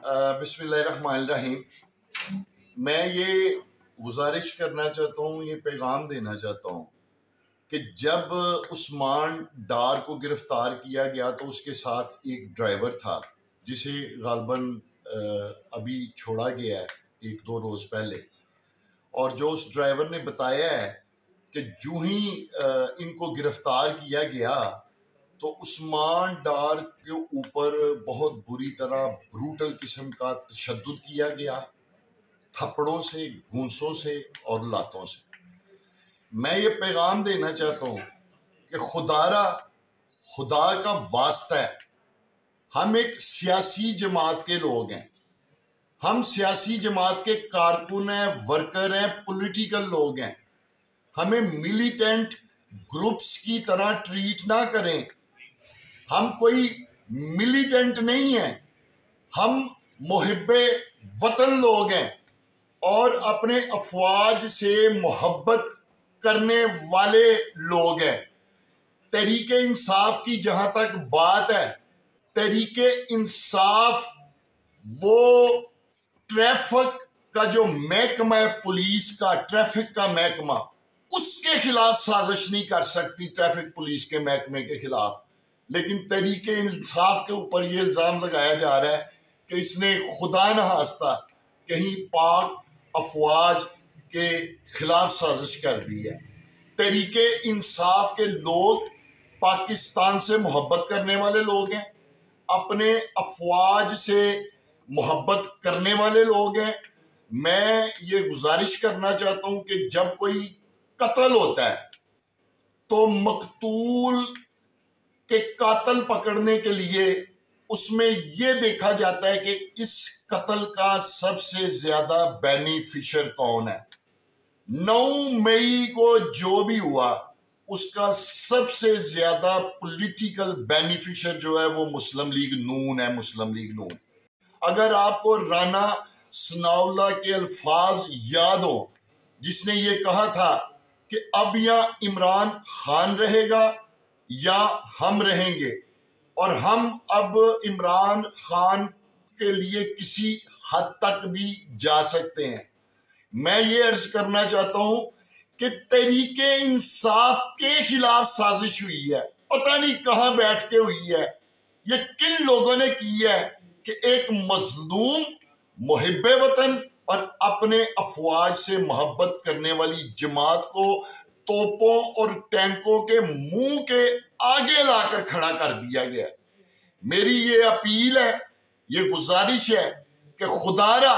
बिस्मिल्लाहिर्रहमानिर्रहीम। मैं ये गुजारिश करना चाहता हूँ, ये पैगाम देना चाहता हूँ कि जब उस्मान डार को गिरफ्तार किया गया तो उसके साथ एक ड्राइवर था जिसे गालबन अभी छोड़ा गया है 1-2 रोज़ पहले, और जो उस ड्राइवर ने बताया है कि जो ही इनको गिरफ्तार किया गया तो उस्मान डार के ऊपर बहुत बुरी तरह ब्रूटल किस्म का तशद्दुद किया गया, थप्पड़ों से, घूंसों से और लातों से। मैं ये पैगाम देना चाहता हूँ कि खुदा का वास्ता है, हम एक सियासी जमात के लोग हैं, हम सियासी जमात के कारकुन हैं, वर्कर हैं, पॉलिटिकल लोग हैं। हमें मिलिटेंट ग्रुप्स की तरह ट्रीट ना करें। हम कोई मिलिटेंट नहीं हैं, हम मुहिब्बे वतन लोग हैं और अपने अफवाज से मोहब्बत करने वाले लोग हैं। तहरीके इंसाफ की जहाँ तक बात है, तहरीके इंसाफ वो ट्रैफिक का जो महकमा है, पुलिस का, ट्रैफिक का महकमा, उसके खिलाफ साजिश नहीं कर सकती, ट्रैफिक पुलिस के महकमे के खिलाफ। लेकिन तहरीके इंसाफ के ऊपर ये इल्ज़ाम लगाया जा रहा है कि इसने खुदा न खास्ता कहीं पाक अफवाज के खिलाफ साजिश कर दी है। तहरीके इंसाफ के लोग पाकिस्तान से मोहब्बत करने वाले लोग हैं, अपने अफवाज से मोहब्बत करने वाले लोग हैं। मैं ये गुजारिश करना चाहता हूँ कि जब कोई कत्ल होता है तो मकतूल के कातिल पकड़ने के लिए उसमें यह देखा जाता है कि इस कत्ल का सबसे ज्यादा बेनिफिशियर कौन है। 9 मई को जो भी हुआ उसका सबसे ज्यादा पॉलिटिकल बेनिफिशियर जो है वो मुस्लिम लीग नून है, मुस्लिम लीग नून। अगर आपको राना सनाउल्लाह के अल्फाज याद हो जिसने ये कहा था कि अब या इमरान खान रहेगा या हम रहेंगे, और हम अब इमरान खान के लिए किसी हद तक भी जा सकते हैं। मैं ये अर्ज करना चाहता हूं कि तहरीके इंसाफ के खिलाफ साजिश हुई है, पता नहीं कहां बैठ के हुई है, ये किन लोगों ने की है कि एक मजलूम मुहिब्बे वतन और अपने अफवाज से मोहब्बत करने वाली जमात को तोपों और टैंकों के मुंह के आगे लाकर खड़ा कर दिया गया। मेरी ये अपील है, ये गुजारिश है कि खुदारा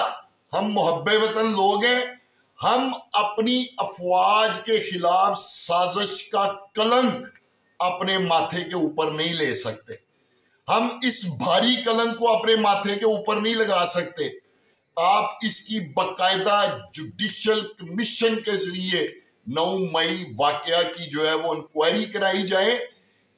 हम मुहब्बे वतन लोग हैं, हम अपनी अफवाज के खिलाफ साजिश का कलंक अपने माथे के ऊपर नहीं ले सकते। हम इस भारी कलंक को अपने माथे के ऊपर नहीं लगा सकते। आप इसकी बाकायदा जुडिशियल कमीशन के जरिए 9 मई वाकया की जो है वो इंक्वायरी कराई जाए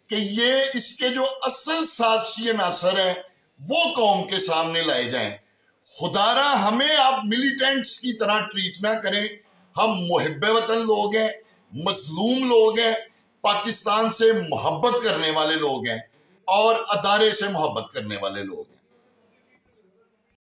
कि ये इसके जो असल साजिशी अनासर हैं वो कौम के सामने लाए जाएं। खुदारा हमें आप मिलिटेंट्स की तरह ट्रीट ना करें। हम मुहिब्बे वतन लोग हैं, मजलूम लोग हैं, पाकिस्तान से मोहब्बत करने वाले लोग हैं और अदारे से मोहब्बत करने वाले लोग हैं।